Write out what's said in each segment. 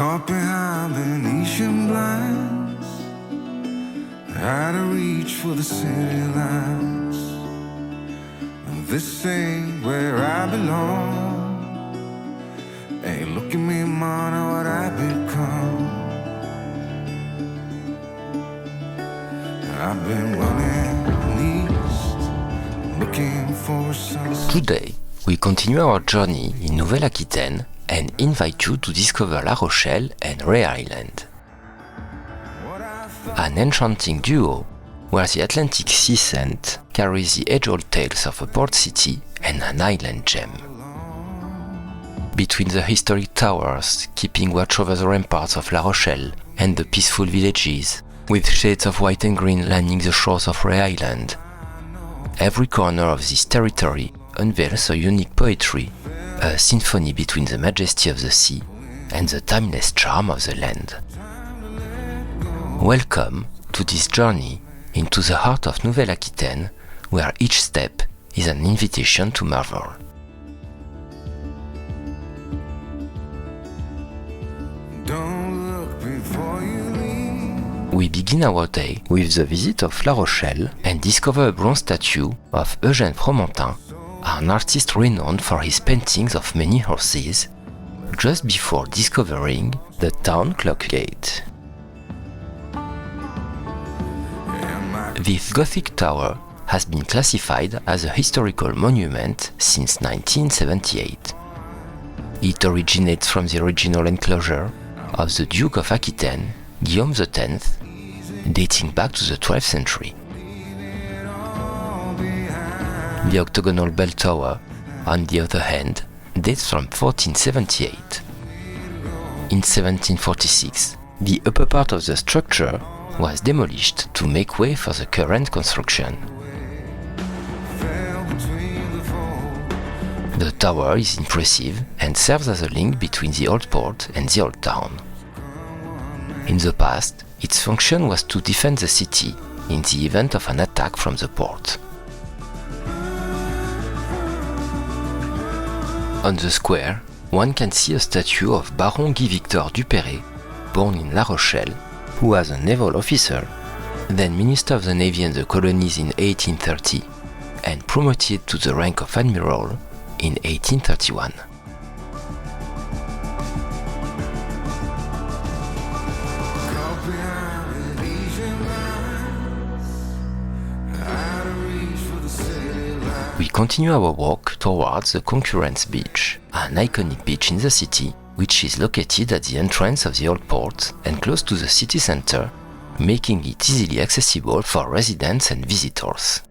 Caught behind Venetian blinds, out of reach for the city lights. This ain't where I belong. Hey, look at me, man, what I've become. I've been running east, looking for some. Today, we continue our journey in Nouvelle-Aquitaine and invite you to discover La Rochelle and Ray Island. An enchanting duo where the Atlantic sea scent carries the age-old tales of a port city and an island gem. Between the historic towers keeping watch over the ramparts of La Rochelle and the peaceful villages, with shades of white and green lining the shores of Ray Island, every corner of this territory unveils a unique poetry, a symphony between the majesty of the sea and the timeless charm of the land. Welcome to this journey into the heart of Nouvelle-Aquitaine, where each step is an invitation to marvel. We begin our day with the visit of La Rochelle and discover a bronze statue of Eugène Fromentin, an artist renowned for his paintings of many horses, just before discovering the town clock gate. This Gothic tower has been classified as a historical monument since 1978. It originates from the original enclosure of the Duke of Aquitaine, Guillaume X, dating back to the 12th century. The octagonal bell tower, on the other hand, dates from 1478. In 1746, the upper part of the structure was demolished to make way for the current construction. The tower is impressive and serves as a link between the old port and the old town. In the past, its function was to defend the city in the event of an attack from the port. On the square, one can see a statue of Baron Guy Victor Duperré, born in La Rochelle, who was a naval officer, then Minister of the Navy and the Colonies in 1830, and promoted to the rank of Admiral in 1831. We continue our walk towards the Concurrence Beach, an iconic beach in the city, which is located at the entrance of the old port and close to the city center, making it easily accessible for residents and visitors.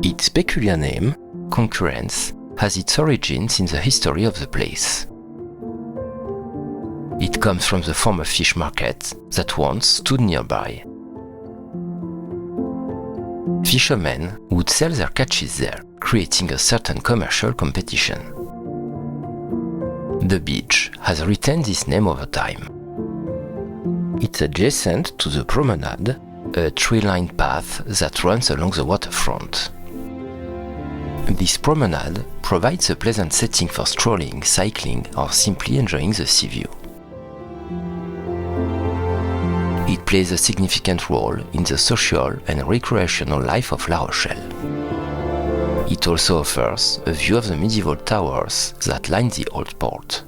Its peculiar name, Concurence, has its origins in the history of the place. It comes from the former fish market that once stood nearby. Fishermen would sell their catches there, creating a certain commercial competition. The beach has retained this name over time. It's adjacent to the promenade, a tree-lined path that runs along the waterfront. This promenade provides a pleasant setting for strolling, cycling, or simply enjoying the sea view. It plays a significant role in the social and recreational life of La Rochelle. It also offers a view of the medieval towers that line the old port.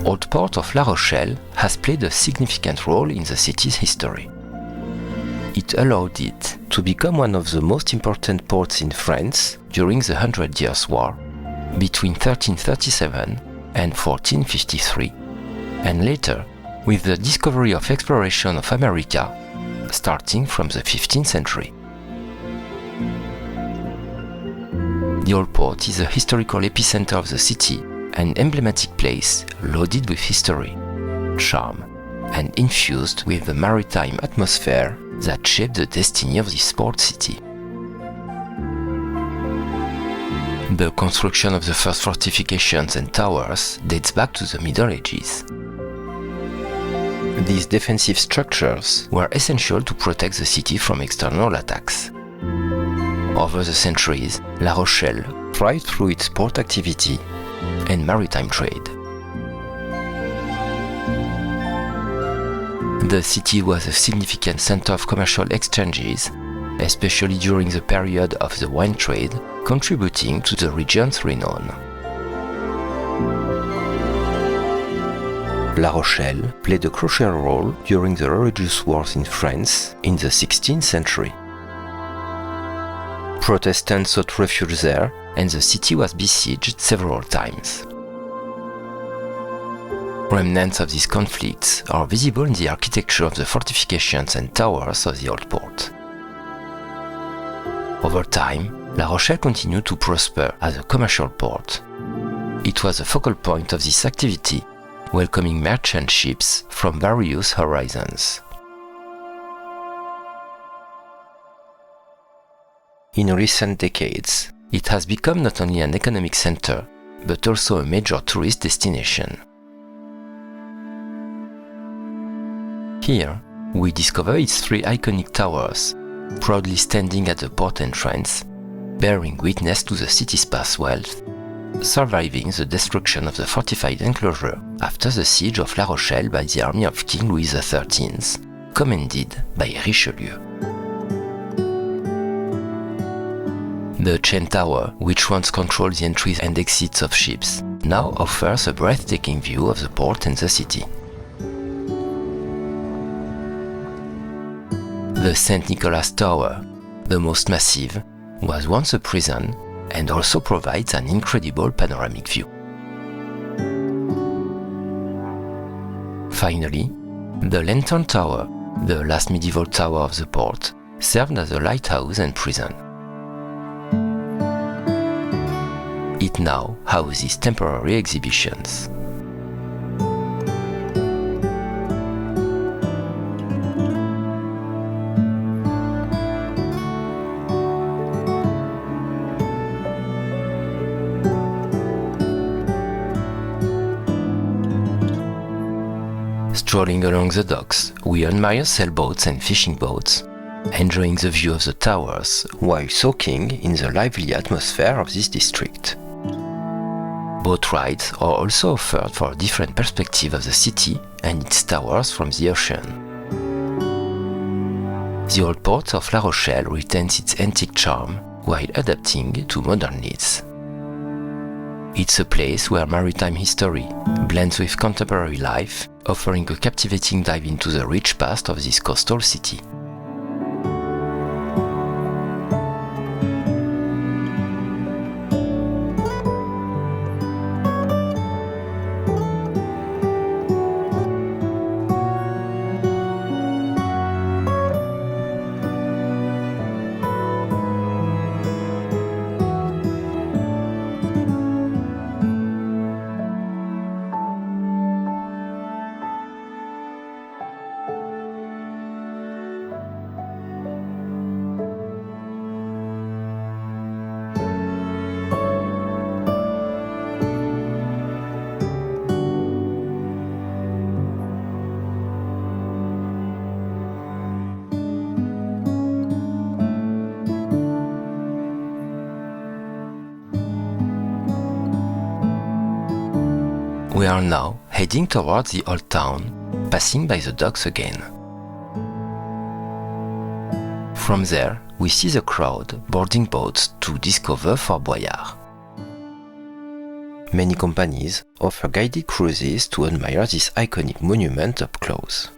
Old Port of La Rochelle has played a significant role in the city's history. It allowed it to become one of the most important ports in France during the 100 Years' War, between 1337 and 1453, and later with the discovery of exploration of America starting from the 15th century. The Old Port is a historical epicenter of the city, an emblematic place loaded with history, charm, and infused with the maritime atmosphere that shaped the destiny of this port city. The construction of the first fortifications and towers dates back to the Middle Ages. These defensive structures were essential to protect the city from external attacks. Over the centuries, La Rochelle thrived through its port activity and maritime trade. The city was a significant center of commercial exchanges, especially during the period of the wine trade, contributing to the region's renown. La Rochelle played a crucial role during the religious wars in France in the 16th century. Protestants sought refuge there, and the city was besieged several times. Remnants of these conflicts are visible in the architecture of the fortifications and towers of the old port. Over time, La Rochelle continued to prosper as a commercial port. It was a focal point of this activity, welcoming merchant ships from various horizons. In recent decades, it has become not only an economic center, but also a major tourist destination. Here, we discover its three iconic towers, proudly standing at the port entrance, bearing witness to the city's past wealth, surviving the destruction of the fortified enclosure after the siege of La Rochelle by the army of King Louis XIII, commanded by Richelieu. The Chain Tower, which once controlled the entries and exits of ships, now offers a breathtaking view of the port and the city. The St. Nicholas Tower, the most massive, was once a prison and also provides an incredible panoramic view. Finally, the Lantern Tower, the last medieval tower of the port, served as a lighthouse and prison. It now houses temporary exhibitions. Strolling along the docks, we admire sailboats and fishing boats, enjoying the view of the towers while soaking in the lively atmosphere of this district. Boat rides are also offered for a different perspective of the city and its towers from the ocean. The old port of La Rochelle retains its antique charm while adapting to modern needs. It's a place where maritime history blends with contemporary life, offering a captivating dive into the rich past of this coastal city. We are now heading towards the old town, passing by the docks again. From there, we see the crowd boarding boats to discover Fort Boyard. Many companies offer guided cruises to admire this iconic monument up close.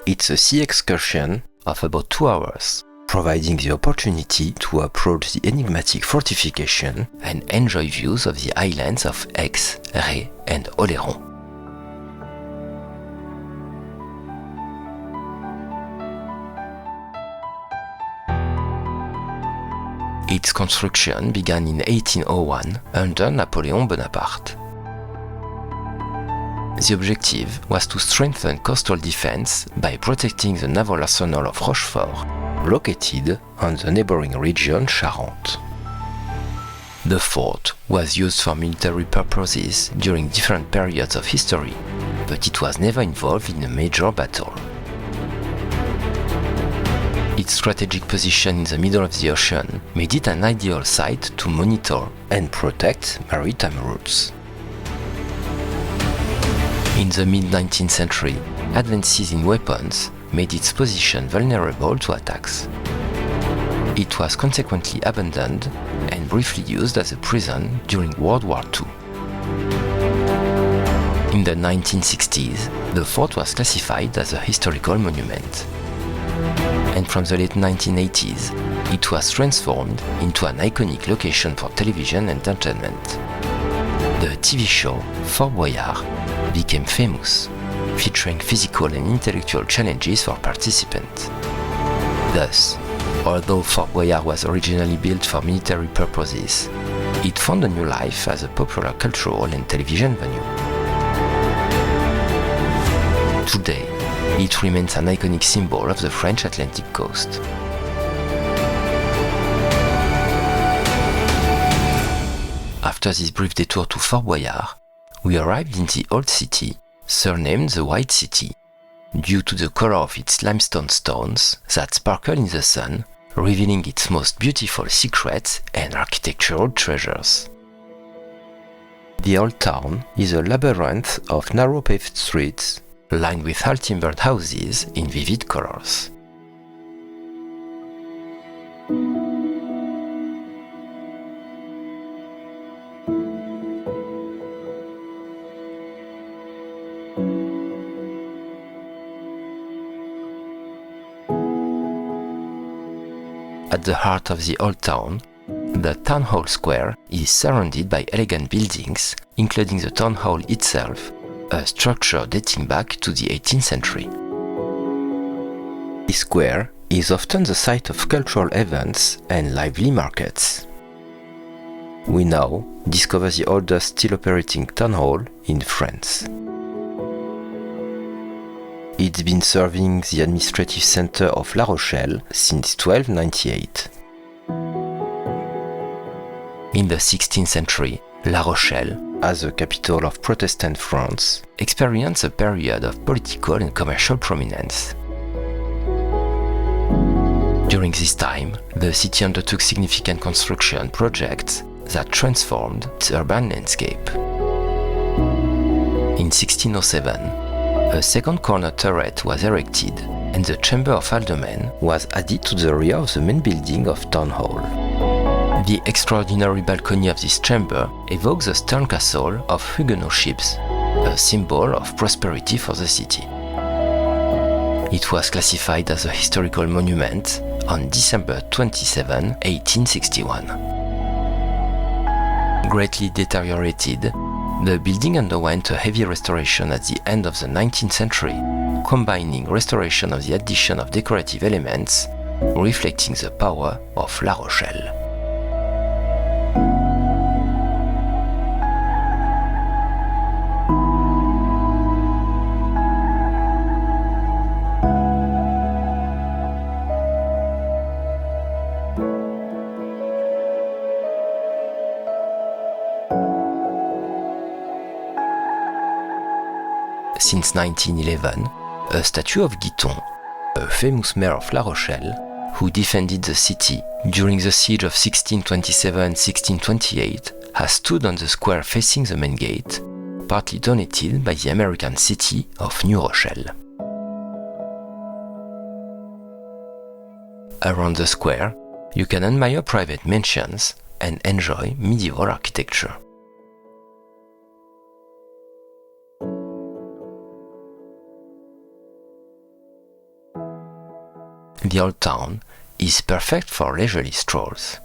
It's a sea excursion of about 2 hours, providing the opportunity to approach the enigmatic fortification and enjoy views of the islands of Aix, Ré, and Oléron. Its construction began in 1801 under Napoleon Bonaparte. The objective was to strengthen coastal defense by protecting the naval arsenal of Rochefort, located on the neighboring region Charente. The fort was used for military purposes during different periods of history, but it was never involved in a major battle. Its strategic position in the middle of the ocean made it an ideal site to monitor and protect maritime routes. In the mid-19th century, advances in weapons made its position vulnerable to attacks. It was consequently abandoned and briefly used as a prison during World War II. In the 1960s, the fort was classified as a historical monument. And from the late 1980s, it was transformed into an iconic location for television entertainment. The TV show Fort Boyard became famous, featuring physical and intellectual challenges for participants. Thus, although Fort Boyard was originally built for military purposes, it found a new life as a popular cultural and television venue. Today, it remains an iconic symbol of the French Atlantic coast. After this brief detour to Fort Boyard, we arrived in the old city, surnamed the White City, due to the color of its limestone stones that sparkle in the sun, revealing its most beautiful secrets and architectural treasures. The Old Town is a labyrinth of narrow paved streets, lined with half-timbered houses in vivid colors. At the heart of the Old Town, the Town Hall Square is surrounded by elegant buildings, including the Town Hall itself, a structure dating back to the 18th century. This square is often the site of cultural events and lively markets. We now discover the oldest still operating town hall in France. It's been serving the administrative center of La Rochelle since 1298. In the 16th century, La Rochelle, as the capital of Protestant France, experienced a period of political and commercial prominence. During this time, the city undertook significant construction projects that transformed its urban landscape. In 1607, a second corner turret was erected and the Chamber of Aldermen was added to the rear of the main building of Town Hall. The extraordinary balcony of this chamber evokes the stern castle of Huguenot ships, a symbol of prosperity for the city. It was classified as a historical monument on December 27, 1861. Greatly deteriorated, the building underwent a heavy restoration at the end of the 19th century, combining restoration of the addition of decorative elements, reflecting the power of La Rochelle. Since 1911, a statue of Guiton, a famous mayor of La Rochelle, who defended the city during the siege of 1627-1628, has stood on the square facing the main gate, partly donated by the American city of New Rochelle. Around the square, you can admire private mansions and enjoy medieval architecture. The Old Town is perfect for leisurely strolls.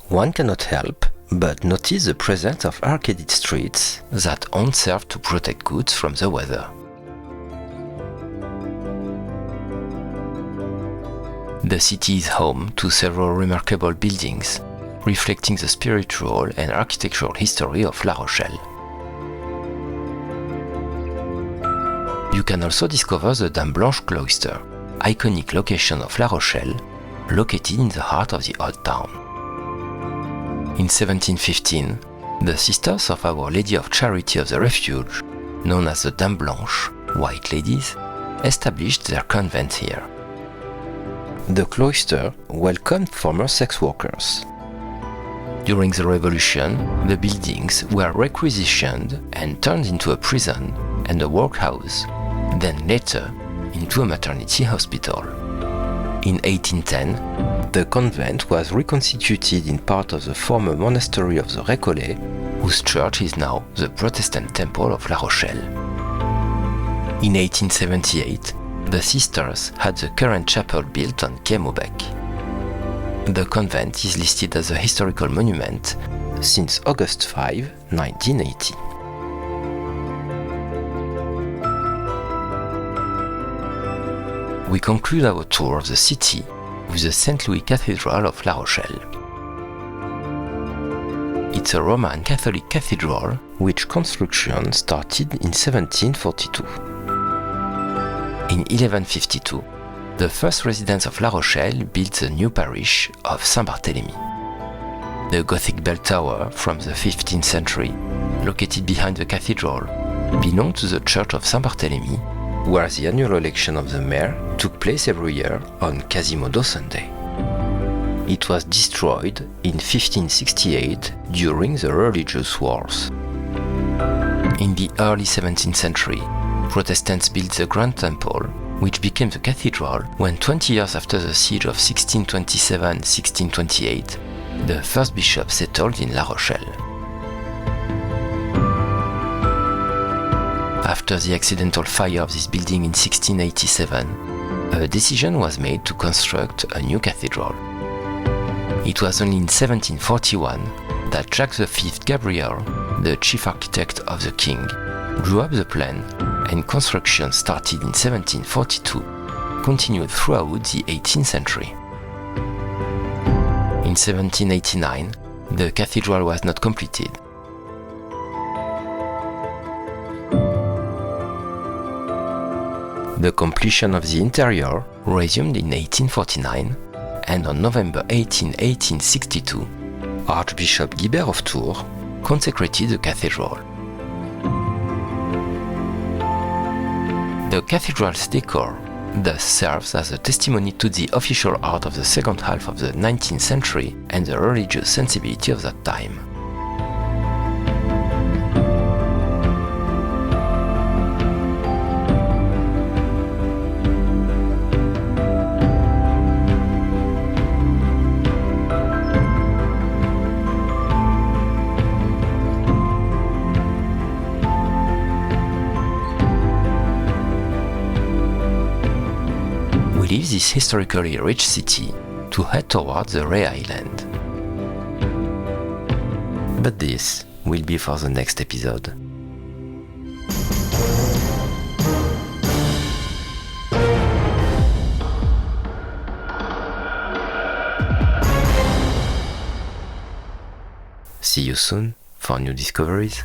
One cannot help but notice the presence of arcaded streets that only serve to protect goods from the weather. The city is home to several remarkable buildings, reflecting the spiritual and architectural history of La Rochelle. You can also discover the Dame Blanche Cloister, iconic location of La Rochelle, located in the heart of the Old Town. In 1715, The Sisters of Our Lady of Charity of the Refuge, known as the Dames Blanches, White Ladies, established their convent here. The cloister welcomed former sex workers. During the Revolution, the buildings were requisitioned and turned into a prison and a workhouse, then later into a maternity hospital. In 1810, the convent was reconstituted in part of the former monastery of the Récollets, whose church is now the Protestant Temple of La Rochelle. In 1878, the sisters had the current chapel built on Quai Maubec. The convent is listed as a historical monument since August 5, 1980. We conclude our tour of the city with the St. Louis Cathedral of La Rochelle. It's a Roman Catholic cathedral which construction started in 1742. In 1152, the first residents of La Rochelle built the new parish of Saint-Barthélemy. The Gothic bell tower from the 15th century, located behind the cathedral, belonged to the Church of Saint-Barthélemy, where the annual election of the mayor took place every year on Quasimodo Sunday. It was destroyed in 1568 during the religious wars. In the early 17th century, Protestants built the Grand Temple, which became the cathedral when 20 years after the siege of 1627-1628, the first bishop settled in La Rochelle. After the accidental fire of this building in 1687, a decision was made to construct a new cathedral. It was only in 1741 that Jacques V Gabriel, the chief architect of the king, drew up the plan, and construction started in 1742, continued throughout the 18th century. In 1789, the cathedral was not completed. The completion of the interior resumed in 1849, and on November 18, 1862, Archbishop Guibert of Tours consecrated the cathedral. The cathedral's decor thus serves as a testimony to the official art of the second half of the 19th century and the religious sensibility of that time. We leave this historically rich city to head towards the Ray Island. But this will be for the next episode. See you soon for new discoveries.